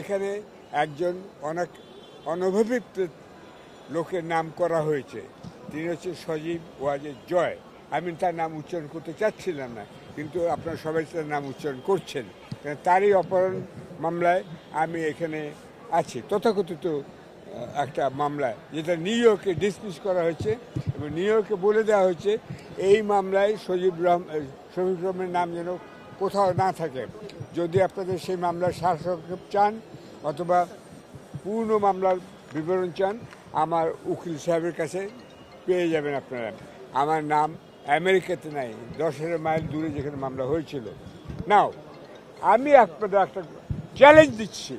এখানে একজন অনেক অনভিজ্ঞ লোকের নাম করা হয়েছে। তিনি হচ্ছে সজীব ওয়াজেদ জয়। আমি তার নাম উচ্চারণ করতে চাচ্ছিলাম না, কিন্তু আপনারা সবাই তার নাম উচ্চারণ করছেন। তারই অপহরণ মামলায় আমি এখানে আছি, তথাকথিত একটা মামলায়, যেটা নিউ ইয়র্কে ডিসমিস করা হয়েছে এবং নিউ ইয়র্কে বলে দেওয়া হয়েছে এই মামলায় শফিক রহমানের নাম যেন কোথাও না থাকে। যদি আপনাদের সেই মামলার সারসংক্ষেপ চান অথবা পূর্ণ মামলার বিবরণ চান, আমার উকিল সাহেবের কাছে পেয়ে যাবেন আপনারা। আমার নাম আমেরিকাতে নাই, 10,000 মাইল দূরে যেখানে মামলা হয়েছিল। নাও আমি আপনাদের একটা চ্যালেঞ্জ দিচ্ছি,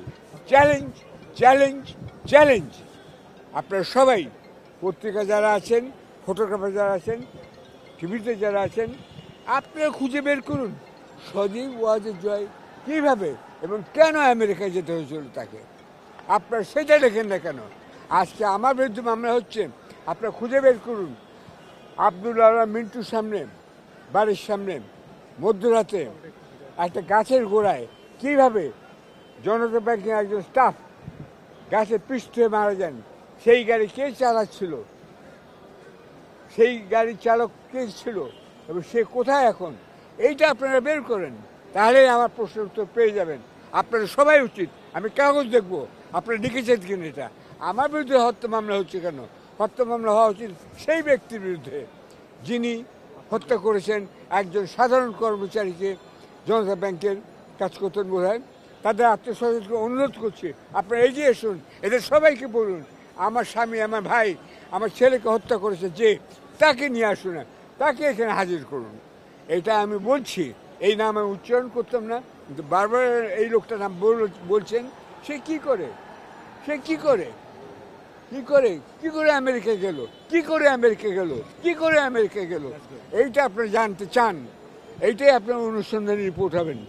চ্যালেঞ্জ চ্যালেঞ্জ চ্যালেঞ্জ। আপনারা সবাই, পত্রিকা যারা আছেন, ফটোগ্রাফার যারা আছেন, টিভিতে যারা আছেন, আপনারা খুঁজে বের করুন সজীব ওয়াজেদ জয় কীভাবে এবং কেন আমেরিকায় যেতে হয়েছিল তাকে। আপনারা সেটা দেখেন না কেন? আজকে আমার বিরুদ্ধে মামলা হচ্ছে, আপনারা খুঁজে বের করুন আব্দুল আলম মিন্টুর সামনে, বাড়ির সামনে মধ্যরাতে একটা গাছের গোড়ায় কীভাবে জনতা ব্যাংকের একজন স্টাফ গাছের পৃষ্ঠে মারা যান। সেই গাড়ি কে চালাচ্ছিল, সেই গাড়ির চালক কে ছিল এবং সে কোথায় এখন, এইটা আপনারা বের করেন, তাহলে আমার প্রশ্নের উত্তর পেয়ে যাবেন। আপনারা সবাই উচিত, আমি কাগজ দেখবো আপনারা লিখেছেন কিনা। এটা আমার বিরুদ্ধে হত্যা মামলা হচ্ছে কেন? হত্যা মামলা হওয়া উচিত সেই ব্যক্তির বিরুদ্ধে যিনি হত্যা করেছেন একজন সাধারণ কর্মচারীকে, জনতা ব্যাংকের কাজ করতেন বোধ হয়। তাদের আত্মীয়স্বজনকে অনুরোধ করছি আপনারা এগিয়ে এসুন, এদের সবাইকে বলুন আমার স্বামী, আমার ভাই, আমার ছেলেকে হত্যা করেছে যে, তাকে নিয়ে আসুন, তাকে এখানে হাজির করুন। এটা আমি বলছি, এই নাম আমি উচ্চারণ করতাম না, কিন্তু বারবার এই লোকটার নাম বলছেন। সে কি করে, সে কি করে, কি করে, কি করে আমেরিকা গেল, কি করে আমেরিকা গেল, কি করে আমেরিকা গেল, এইটা আপনারা জানতে চান। এইটাই আপনার অনুসন্ধানী রিপোর্ট হবেন।